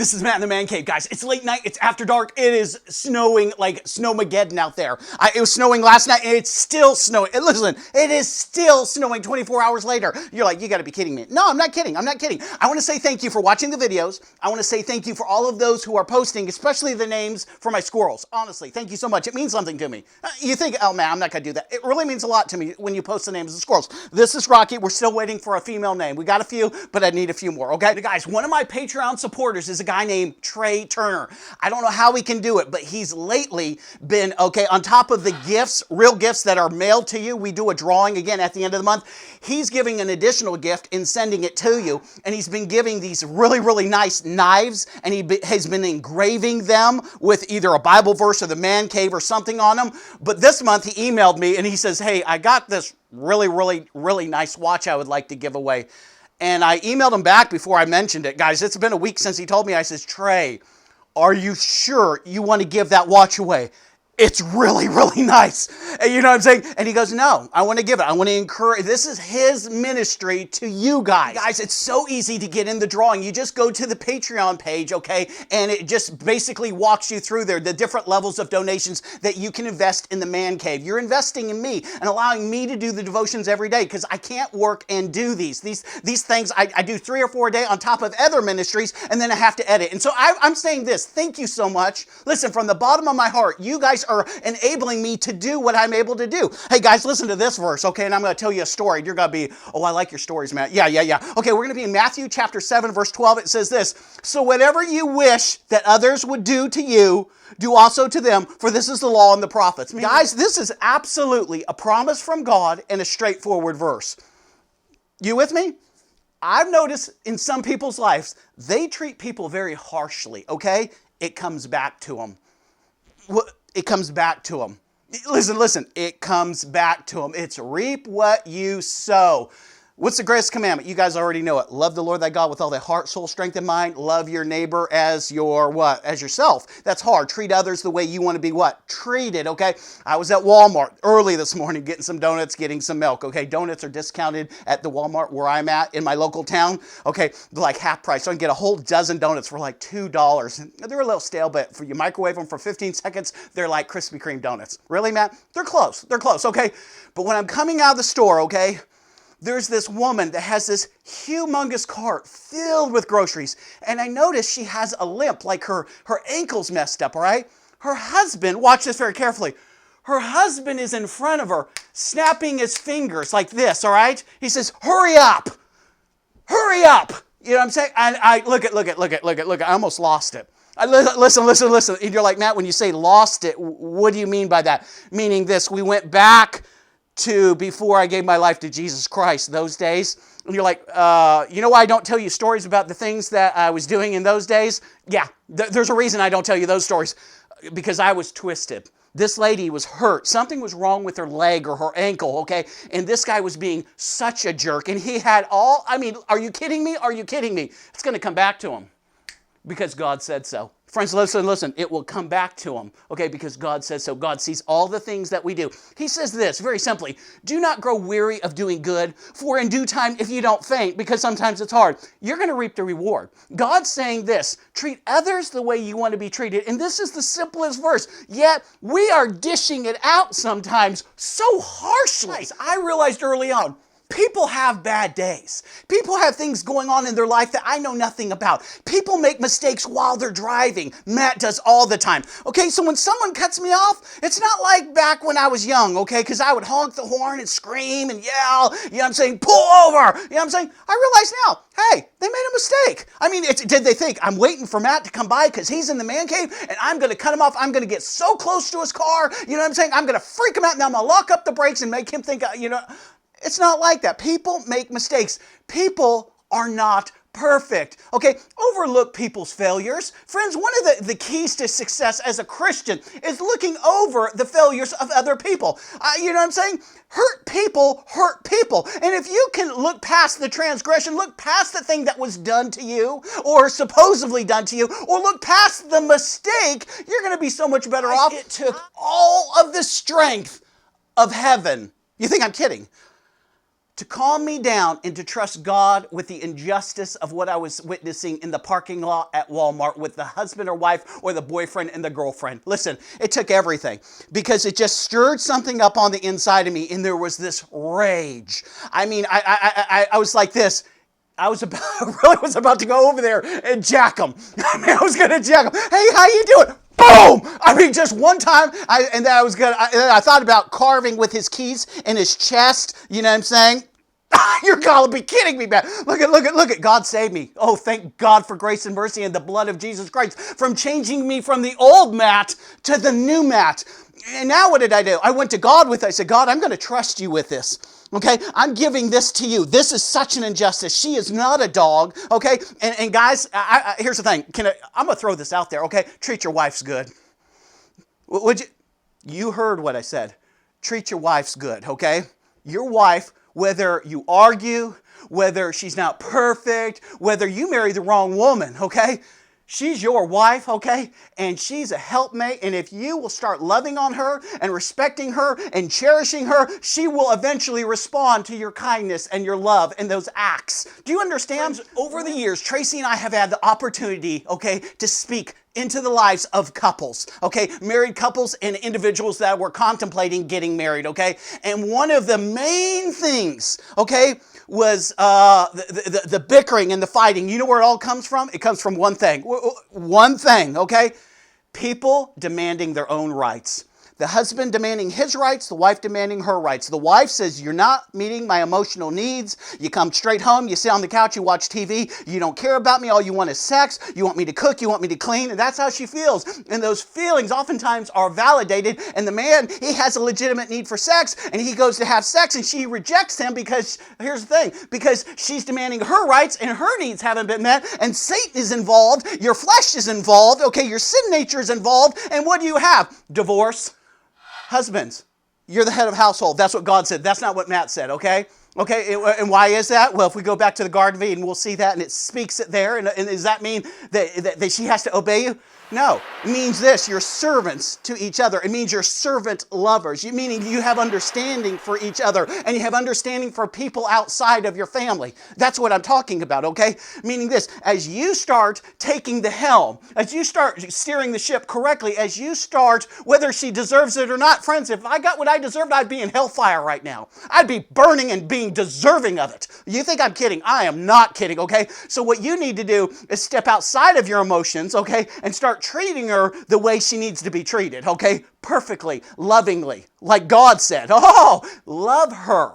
This is Matt in the Man Cave, guys. It's late night. It's after dark. It is snowing like Snowmageddon out there. It was snowing last night, and it's still snowing. And listen, it is still snowing 24 hours later. You're like, you got to be kidding me. No, I'm not kidding. I'm not kidding. I want to say thank you for watching the videos. I want to say thank you for all of those who are posting, especially the names for my squirrels. Honestly, thank you so much. It means something to me. You think, oh man, I'm not going to do that. It really means a lot to me when you post the names of the squirrels. This is Rocky. We're still waiting for a female name. We got a few, but I need a few more, okay? Guys, one of my Patreon supporters is a guy named Trey Turner. I don't know how he can do it, but he's lately been, okay, on top of the gifts, real gifts that are mailed to you, we do a drawing again at the end of the month. He's giving an additional gift in sending it to you, and he's been giving these really, really nice knives, and he has been engraving them with either a Bible verse or the Man Cave or something on them. But this month he emailed me and he says, hey, I got this really, really, really nice watch I would like to give away. And I emailed him back before I mentioned it. Guys, it's been a week since he told me. I says, Trey, are you sure you want to give that watch away? It's really, really nice. And you know what I'm saying? And he goes, no, I want to give it. I want to encourage. This is his ministry to you guys. Guys, it's so easy to get in the drawing. You just go to the Patreon page, okay? And it just basically walks you through there, the different levels of donations that you can invest in the Man Cave. You're investing in me and allowing me to do the devotions every day because I can't work and do these things. I do 3 or 4 a day on top of other ministries, and then I have to edit. And so I'm saying this. Thank you so much. Listen, from the bottom of my heart, you guys are enabling me to do what I'm able to do. Hey guys, listen to this verse, okay? And I'm going to tell you a story. You're going to be, oh, I like your stories, man. Yeah. Okay, we're going to be in Matthew chapter 7, verse 12. It says this, so whatever you wish that others would do to you, do also to them, for this is the law and the prophets. Guys, this is absolutely a promise from God and a straightforward verse. You with me? I've noticed in some people's lives, they treat people very harshly, okay? It comes back to them. It comes back to them. Listen, it comes back to them. It's reap what you sow. What's the greatest commandment? You guys already know it. Love the Lord thy God with all thy heart, soul, strength, and mind. Love your neighbor as your what? As yourself. That's hard. Treat others the way you want to be what? Treated, okay? I was at Walmart early this morning getting some donuts, getting some milk, okay? Donuts are discounted at the Walmart where I'm at in my local town, okay? They're like half price. So I can get a whole dozen donuts for like $2. They're a little stale, but for you microwave them for 15 seconds, they're like Krispy Kreme donuts. Really, Matt? They're close, okay? But when I'm coming out of the store, okay, there's this woman that has this humongous cart filled with groceries. And I notice she has a limp, like her ankle's messed up, all right? Her husband, watch this very carefully. Her husband is in front of her, snapping his fingers like this, all right? He says, hurry up. Hurry up. You know what I'm saying? And I look at. I almost lost it. Listen. And you're like, Matt, when you say lost it, what do you mean by that? Meaning this, we went back to before I gave my life to Jesus Christ, those days. And you're like, you know why I don't tell you stories about the things that I was doing in those days? Yeah, there's a reason I don't tell you those stories. Because I was twisted. This lady was hurt. Something was wrong with her leg or her ankle, okay? And this guy was being such a jerk. And he had are you kidding me? Are you kidding me? It's going to come back to him. Because God said so. Friends, listen. It will come back to him, okay, because God says so. God sees all the things that we do. He says this, very simply, do not grow weary of doing good, for in due time, if you don't faint, because sometimes it's hard, you're going to reap the reward. God's saying this, treat others the way you want to be treated. And this is the simplest verse, yet we are dishing it out sometimes so harshly. I realized early on, people have bad days. People have things going on in their life that I know nothing about. People make mistakes while they're driving. Matt does all the time. Okay, so when someone cuts me off, it's not like back when I was young, okay, because I would honk the horn and scream and yell, you know what I'm saying, pull over, you know what I'm saying? I realize now, hey, they made a mistake. I mean, did they think, I'm waiting for Matt to come by because he's in the man cave and I'm going to cut him off. I'm going to get so close to his car, you know what I'm saying? I'm going to freak him out and I'm going to lock up the brakes and make him think, you know. It's not like that. People make mistakes. People are not perfect. Okay, overlook people's failures. Friends, one of the keys to success as a Christian is looking over the failures of other people. You know what I'm saying? Hurt people hurt people. And if you can look past the transgression, look past the thing that was done to you or supposedly done to you, or look past the mistake, you're going to be so much better off. It took all of the strength of heaven. You think I'm kidding? To calm me down and to trust God with the injustice of what I was witnessing in the parking lot at Walmart with the husband or wife or the boyfriend and the girlfriend. Listen, it took everything because it just stirred something up on the inside of me, and there was this rage. I mean, I was like this. I really was about to go over there and jack him. I mean, I was going to jack him. Hey, how you doing? Boom! I mean, just one time, I thought about carving with his keys in his chest. You know what I'm saying? You're gonna be kidding me, man. Look at. God saved me. Oh, thank God for grace and mercy and the blood of Jesus Christ from changing me from the old Matt to the new Matt. And now what did I do? I went to God with it. I said, God, I'm going to trust you with this. Okay, I'm giving this to you. This is such an injustice. She is not a dog. Okay, and guys, here's the thing. I'm gonna throw this out there. Okay, treat your wives good. Would you? You heard what I said. Treat your wives good. Okay, your wife, whether you argue, whether she's not perfect, whether you marry the wrong woman. Okay. She's your wife, okay? And she's a helpmate. And if you will start loving on her and respecting her and cherishing her, she will eventually respond to your kindness and your love and those acts. Do you understand? Over the years, Tracy and I have had the opportunity, okay, to speak into the lives of couples, okay? Married couples and individuals that were contemplating getting married, okay? And one of the main things, okay, was the bickering and the fighting. You know where it all comes from? It comes from one thing. One thing, okay? People demanding their own rights. The husband demanding his rights, the wife demanding her rights. The wife says, you're not meeting my emotional needs. You come straight home, you sit on the couch, you watch TV. You don't care about me. All you want is sex. You want me to cook. You want me to clean. And that's how she feels. And those feelings oftentimes are validated. And the man, he has a legitimate need for sex. And he goes to have sex and she rejects him because, here's the thing, because she's demanding her rights and her needs haven't been met. And Satan is involved. Your flesh is involved. Okay, your sin nature is involved. And what do you have? Divorce. Husbands, you're the head of household. That's what God said. That's not what Matt said, okay? Okay, and why is that? Well, if we go back to the Garden of Eden, we'll see that, and it speaks it there. And does that mean that she has to obey you? No. It means this, you're servants to each other. It means you're servant lovers. Meaning you have understanding for each other, and you have understanding for people outside of your family. That's what I'm talking about, okay? Meaning this, as you start taking the helm, as you start steering the ship correctly, as you start, whether she deserves it or not, friends, if I got what I deserved, I'd be in hellfire right now. I'd be burning and being deserving of it. You think I'm kidding? I am not kidding, okay? So what you need to do is step outside of your emotions, okay, and start treating her the way she needs to be treated, okay? Perfectly, lovingly, like God said. Oh, love her.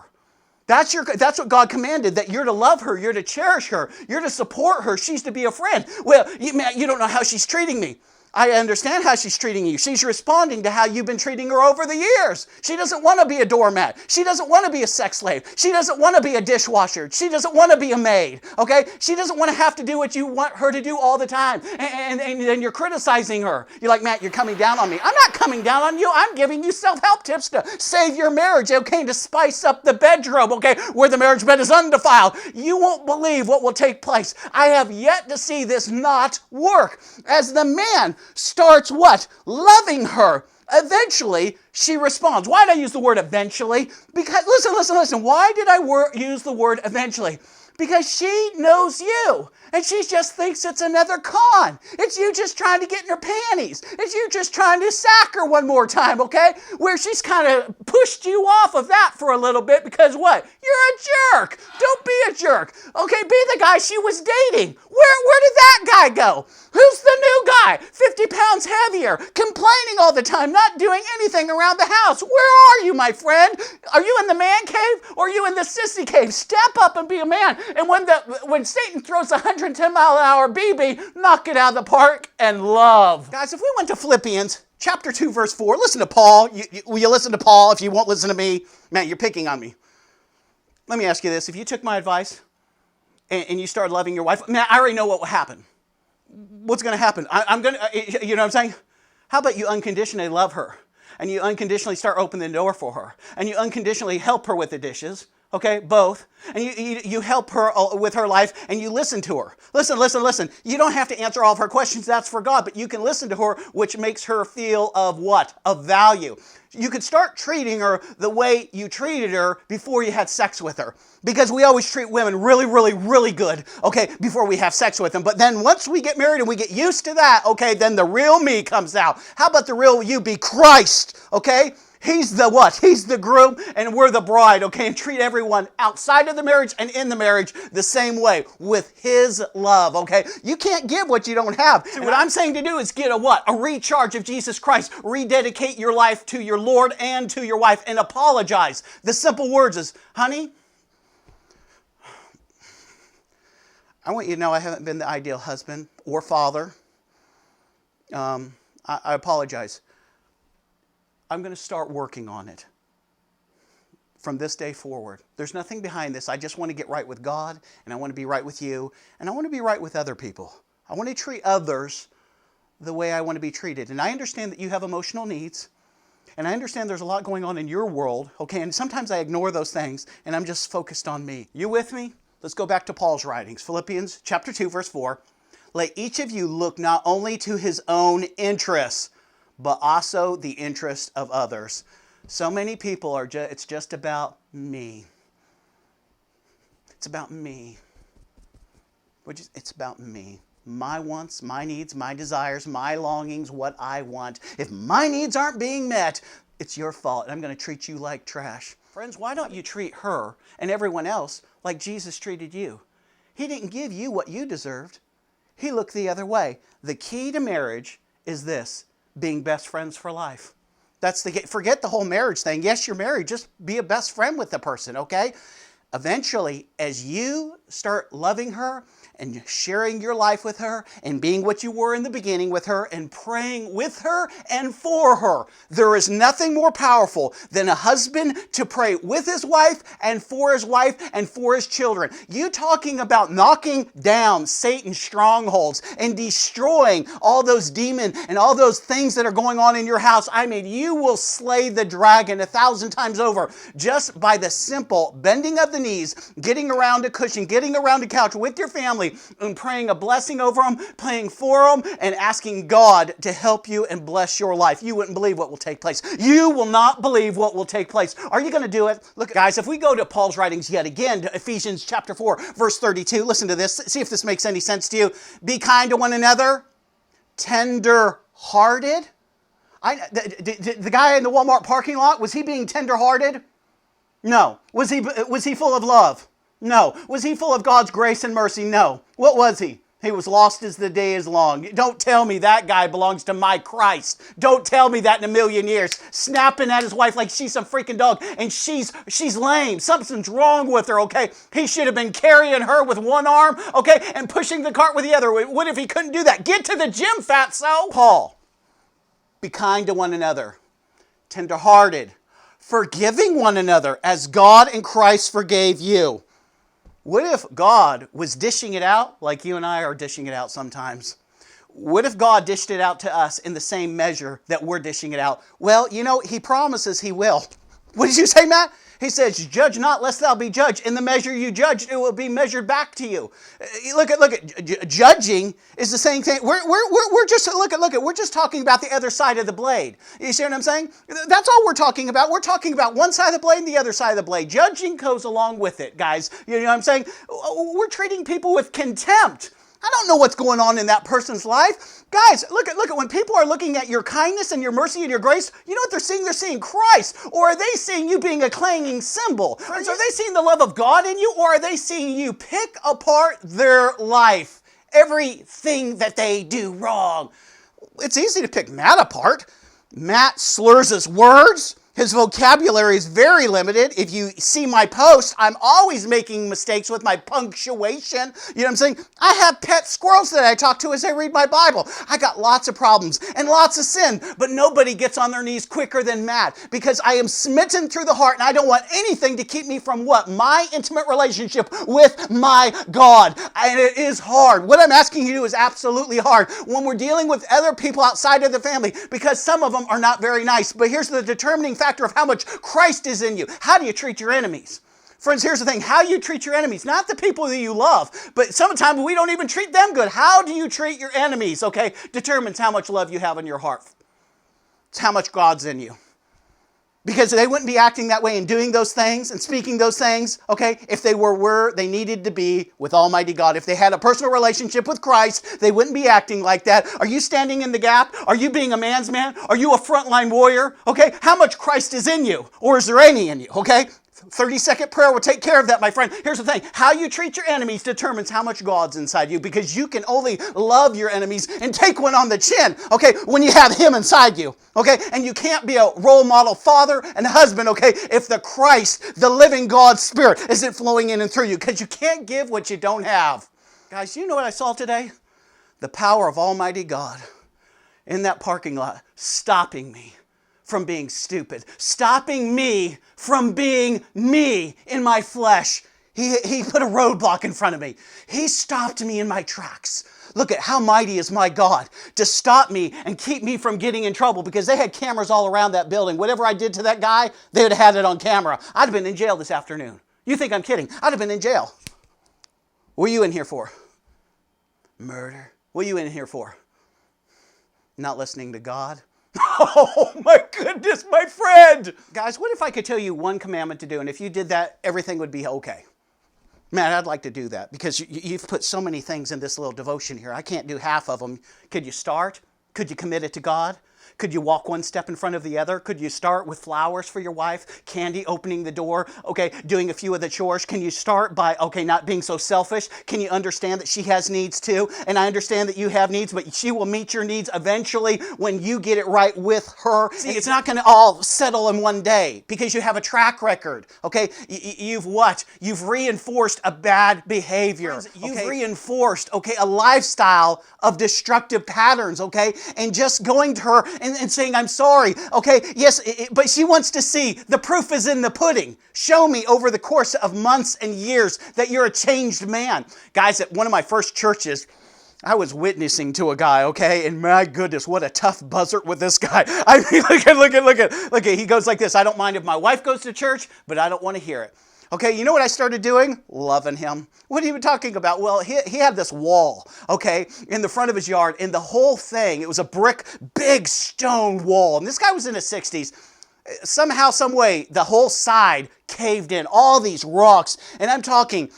That's what God commanded, that you're to love her, you're to cherish her, you're to support her, she's to be a friend. Well, you don't know how she's treating me. I understand how she's treating you. She's responding to how you've been treating her over the years. She doesn't want to be a doormat. She doesn't want to be a sex slave. She doesn't want to be a dishwasher. She doesn't want to be a maid, okay? She doesn't want to have to do what you want her to do all the time. And then you're criticizing her. You're like, Matt, you're coming down on me. I'm not coming down on you. I'm giving you self-help tips to save your marriage, okay? To spice up the bedroom, okay? Where the marriage bed is undefiled. You won't believe what will take place. I have yet to see this not work. As the man starts what? Loving her. Eventually, she responds. Why did I use the word eventually? Because, listen. Why did I use the word eventually? Because she knows you. And she just thinks it's another con. It's you just trying to get in her panties. It's you just trying to sack her one more time, okay? Where she's kind of pushed you off of that for a little bit because what? You're a jerk. Don't be a jerk. Okay, be the guy she was dating. Where did that guy go? Who's the new guy? 50 pounds heavier, complaining all the time, not doing anything around the house. Where are you, my friend? Are you in the man cave or are you in the sissy cave? Step up and be a man. And when Satan throws 110-mile-an-hour BB, knock it out of the park and love. Guys, if we went to Philippians chapter 2, verse 4, listen to Paul. Will you listen to Paul if you won't listen to me? Man, you're picking on me. Let me ask you this. If you took my advice, and you start loving your wife, man, I already know what will happen. What's going to happen? I'm going to, you know what I'm saying? How about you unconditionally love her? And you unconditionally start opening the door for her. And you unconditionally help her with the dishes. Okay, both. And you help her with her life, and you listen to her. Listen. You don't have to answer all of her questions. That's for God. But you can listen to her, which makes her feel of what? Of value. You could start treating her the way you treated her before you had sex with her. Because we always treat women really good, okay, before we have sex with them. But then once we get married and we get used to that, okay, then the real me comes out. How about the real you be Christ, okay? He's the what? He's the groom and we're the bride, okay? And treat everyone outside of the marriage and in the marriage the same way with his love, okay? You can't give what you don't have. So what I'm saying to do is get a what? A recharge of Jesus Christ. Rededicate your life to your Lord and to your wife and apologize. The simple words is, honey, I want you to know I haven't been the ideal husband or father. I apologize. I'm going to start working on it from this day forward. There's nothing behind this. I just want to get right with God, and I want to be right with you, and I want to be right with other people. I want to treat others the way I want to be treated. And I understand that you have emotional needs, and I understand there's a lot going on in your world, okay? And sometimes I ignore those things, and I'm just focused on me. You with me? Let's go back to Paul's writings. Philippians chapter 2, verse 4. Let each of you look not only to his own interests, but also the interest of others. So many people are it's just about me. It's about me. It's about me. My wants, my needs, my desires, my longings, what I want. If my needs aren't being met, it's your fault, and I'm going to treat you like trash. Friends, why don't you treat her and everyone else like Jesus treated you? He didn't give you what you deserved. He looked the other way. The key to marriage is this: being best friends for life. Forget the whole marriage thing. Yes, you're married. Just be a best friend with the person, okay? Eventually, as you start loving her and sharing your life with her and being what you were in the beginning with her and praying with her and for her, there is nothing more powerful than a husband to pray with his wife and for his children. You talking about knocking down Satan's strongholds and destroying all those demons and all those things that are going on in your house. I mean, you will slay the dragon 1,000 times over just by the simple bending of the knees, getting around a cushion, getting around a couch with your family and praying a blessing over them, praying for them, and asking God to help you and bless your life. You wouldn't believe what will take place. You will not believe what will take place. Are you going to do it? Look, guys, if we go to Paul's writings yet again, to Ephesians chapter 4, verse 32, listen to this. See if this makes any sense to you. Be kind to one another, tender-hearted. The guy in the Wal-Mart parking lot, was he being tender-hearted? No. Was he full of love? No. Was he full of God's grace and mercy? No. What was he? He was lost as the day is long. Don't tell me that guy belongs to my Christ. Don't tell me that in a million years. Snapping at his wife like she's some freaking dog and she's lame. Something's wrong with her, okay? He should have been carrying her with one arm, okay, and pushing the cart with the other. What if he couldn't do that? Get to the gym, fatso. Paul, be kind to one another, tenderhearted, forgiving one another as God in Christ forgave you. What if God was dishing it out like you and I are dishing it out sometimes? What if God dished it out to us in the same measure that we're dishing it out? Well, you know, he promises he will. What did you say, Matt? He says, judge not lest thou be judged. In the measure you judge, it will be measured back to you. Look at judging is the same thing. We're just talking about the other side of the blade. You see what I'm saying? That's all we're talking about. We're talking about one side of the blade and the other side of the blade. Judging goes along with it, guys. You know what I'm saying? We're treating people with contempt. I don't know what's going on in that person's life. Guys, look at when people are looking at your kindness and your mercy and your grace, you know what they're seeing? They're seeing Christ. Or are they seeing you being a clanging cymbal? Are they seeing the love of God in you? Or are they seeing you pick apart their life? Everything that they do wrong. It's easy to pick Matt apart. Matt slurs his words. His vocabulary is very limited. If you see my post, I'm always making mistakes with my punctuation. You know what I'm saying? I have pet squirrels that I talk to as I read my Bible. I got lots of problems and lots of sin, but nobody gets on their knees quicker than Matt because I am smitten through the heart and I don't want anything to keep me from what? My intimate relationship with my God. And it is hard. What I'm asking you to do is absolutely hard when we're dealing with other people outside of the family because some of them are not very nice. But here's the determining factor of how much Christ is in you. How do you treat your enemies? Friends, here's the thing. How you treat your enemies, not the people that you love, but sometimes we don't even treat them good. How do you treat your enemies, okay, determines how much love you have in your heart. It's how much God's in you. Because they wouldn't be acting that way and doing those things and speaking those things, okay, if they were where they needed to be with Almighty God. If they had a personal relationship with Christ, they wouldn't be acting like that. Are you standing in the gap? Are you being a man's man? Are you a frontline warrior? Okay, how much Christ is in you? Or is there any in you? Okay, 30-second prayer will take care of that, my friend. Here's the thing. How you treat your enemies determines how much God's inside you because you can only love your enemies and take one on the chin, okay, when you have Him inside you, okay? And you can't be a role model father and husband, okay, if the Christ, the living God Spirit, isn't flowing in and through you because you can't give what you don't have. Guys, you know what I saw today? The power of Almighty God in that parking lot stopping me from being stupid, stopping me from being me in my flesh. He put a roadblock in front of me. He stopped me in my tracks. Look at how mighty is my God to stop me and keep me from getting in trouble because they had cameras all around that building. Whatever I did to that guy, they would have had it on camera. I'd have been in jail this afternoon. You think I'm kidding? I'd have been in jail. What are you in here for? Murder. What are you in here for? Not listening to God? Oh my goodness, my friend. Guys, what if I could tell you one commandment to do, and if you did that, everything would be okay? Man, I'd like to do that because you've put so many things in this little devotion here. I can't do half of them. Could you start? Could you commit it to God? Could you walk one step in front of the other? Could you start with flowers for your wife? Candy, opening the door, okay, doing a few of the chores? Can you start by, okay, not being so selfish? Can you understand that she has needs too? And I understand that you have needs, but she will meet your needs eventually when you get it right with her. See, it's not going to all settle in one day because you have a track record, okay? You've what? You've reinforced a bad behavior. You've reinforced, okay, a lifestyle of destructive patterns, okay? And just going to her and saying, I'm sorry, okay, yes, but she wants to see the proof is in the pudding. Show me over the course of months and years that you're a changed man. Guys, at one of my first churches, I was witnessing to a guy, okay, and my goodness, what a tough buzzard with this guy. I mean, look at, he goes like this, I don't mind if my wife goes to church, but I don't want to hear it. Okay, you know what I started doing? Loving him. What are you talking about? Well, he had this wall, okay, in the front of his yard, and the whole thing, it was a brick, big stone wall. And this guy was in his 60s. Somehow, some way, the whole side caved in, all these rocks. And I'm talking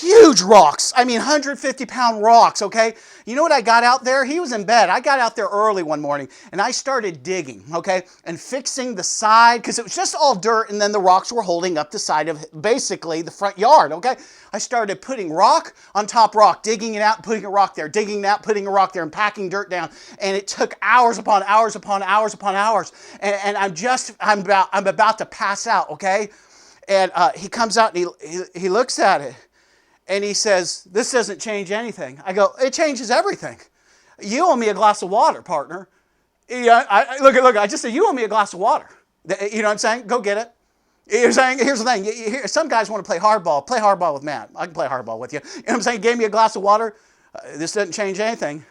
huge rocks. I mean, 150-pound rocks, okay? You know what I got out there? He was in bed. I got out there early one morning, and I started digging, okay, and fixing the side, because it was just all dirt, and then the rocks were holding up the side of basically the front yard, okay? I started putting rock on top rock, digging it out, putting a rock there, digging it out, putting a rock there, and packing dirt down, and it took hours upon hours upon hours upon hours, and I'm about to pass out, okay? And he comes out, and he looks at it, and he says, this doesn't change anything. I go, it changes everything. You owe me a glass of water, partner. Yeah, look, I just said, you owe me a glass of water. You know what I'm saying? Go get it. You're saying, here's the thing. Some guys want to play hardball. Play hardball with Matt. I can play hardball with you. You know what I'm saying? Gave me a glass of water. This doesn't change anything.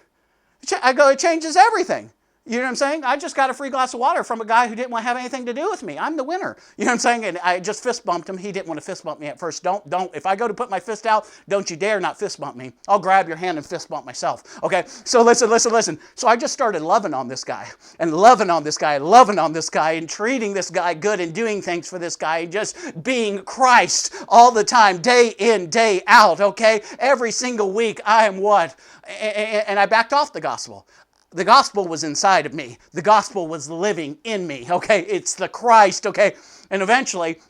I go, it changes everything. You know what I'm saying? I just got a free glass of water from a guy who didn't want to have anything to do with me. I'm the winner. You know what I'm saying? And I just fist bumped him. He didn't want to fist bump me at first. Don't. If I go to put my fist out, don't you dare not fist bump me. I'll grab your hand and fist bump myself. Okay? So listen. So I just started loving on this guy and loving on this guy and treating this guy good and doing things for this guy and just being Christ all the time, day in, day out, okay? Every single week I am what? And I backed off the gospel. The gospel was inside of me. The gospel was living in me, okay? It's the Christ, okay? And eventually,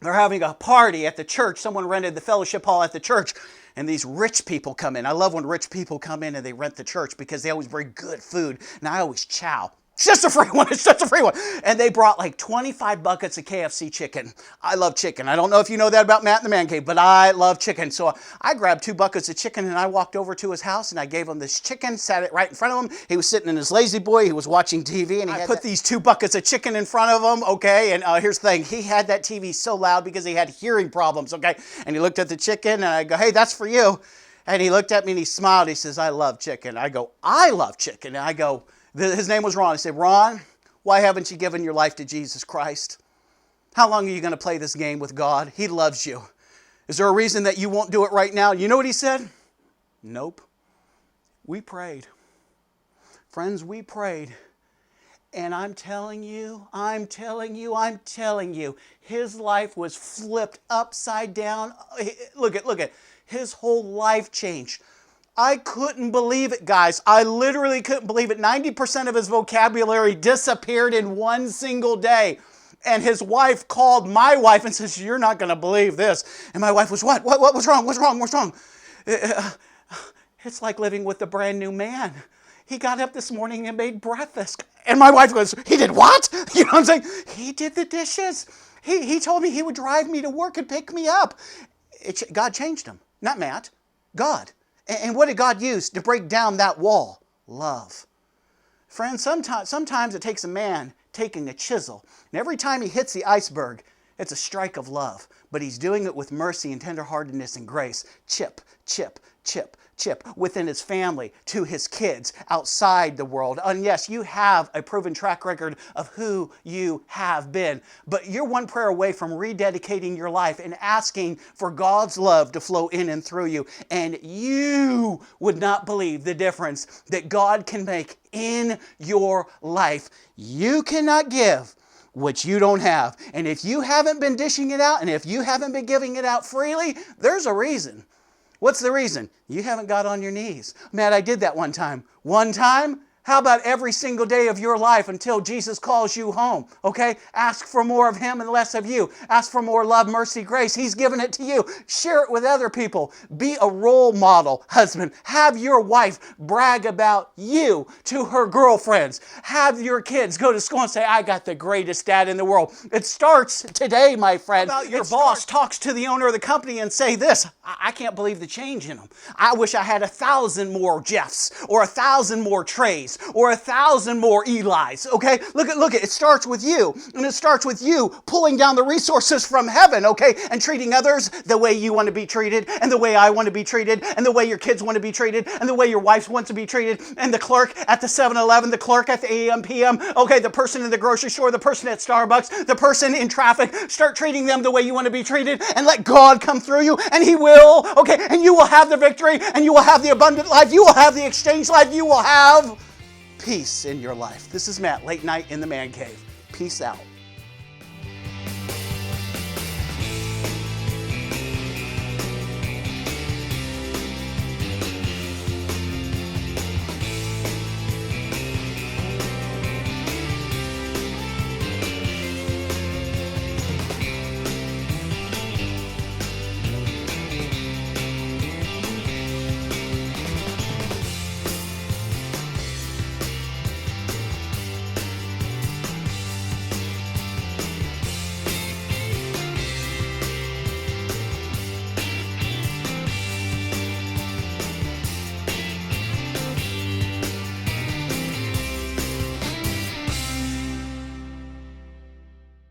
they're having a party at the church. Someone rented the fellowship hall at the church, and these rich people come in. I love when rich people come in and they rent the church because they always bring good food, and I always chow. It's just a free one. It's just a free one. And they brought like 25 buckets of KFC chicken. I love chicken. I don't know if you know that about Matt in the Man Cave, but I love chicken. So I grabbed 2 buckets of chicken and I walked over to his house and I gave him this chicken, sat it right in front of him. He was sitting in his lazy boy. He was watching TV and I put these 2 buckets of chicken in front of him, okay? And here's the thing. He had that TV so loud because he had hearing problems, okay? And he looked at the chicken and I go, hey, that's for you. And he looked at me and he smiled. He says, I love chicken. I go, I love chicken. And I go, his name was Ron. He said, Ron, why haven't you given your life to Jesus Christ? How long are you going to play this game with God? He loves you. Is there a reason that you won't do it right now? You know what he said? Nope. We prayed. Friends, we prayed. And I'm telling you, his life was flipped upside down. Look at, his whole life changed. I couldn't believe it, guys. I literally couldn't believe it. 90% of his vocabulary disappeared in one single day. And his wife called my wife and says, you're not going to believe this. And my wife was, what? What's wrong? What's wrong? It's like living with a brand new man. He got up this morning and made breakfast. And my wife goes, he did what? You know what I'm saying? He did the dishes. He told me he would drive me to work and pick me up. God changed him. Not Matt. God. And what did God use to break down that wall? Love. Friends, sometimes it takes a man taking a chisel, and every time he hits the iceberg, it's a strike of love. But he's doing it with mercy and tenderheartedness and grace. Chip, chip, chip, chip, within his family, to his kids, outside the world. And yes, you have a proven track record of who you have been, but you're one prayer away from rededicating your life and asking for God's love to flow in and through you. And you would not believe the difference that God can make in your life. You cannot give what you don't have. And if you haven't been dishing it out, and if you haven't been giving it out freely, there's a reason. What's the reason? You haven't got on your knees. Matt, I did that one time. One time? How about every single day of your life until Jesus calls you home? Okay? Ask for more of Him and less of you. Ask for more love, mercy, grace. He's given it to you. Share it with other people. Be a role model, husband. Have your wife brag about you to her girlfriends. Have your kids go to school and say, I got the greatest dad in the world. It starts today, my friend. How about your boss talks to the owner of the company and say this, I can't believe the change in him. I wish I had 1,000 more Jeffs or 1,000 more Treys or 1,000 more Eli's, okay? Look, it starts with you, and it starts with you pulling down the resources from heaven, okay? And treating others the way you want to be treated, and the way I want to be treated, and the way your kids want to be treated, and the way your wife wants to be treated, and the clerk at the 7-Eleven, the clerk at the AM, PM, okay, the person in the grocery store, the person at Starbucks, the person in traffic. Start treating them the way you want to be treated, and let God come through you, and He will, okay? And you will have the victory, and you will have the abundant life, you will have the exchange life, you will have peace in your life. This is Matt, late night in the Man Cave. Peace out.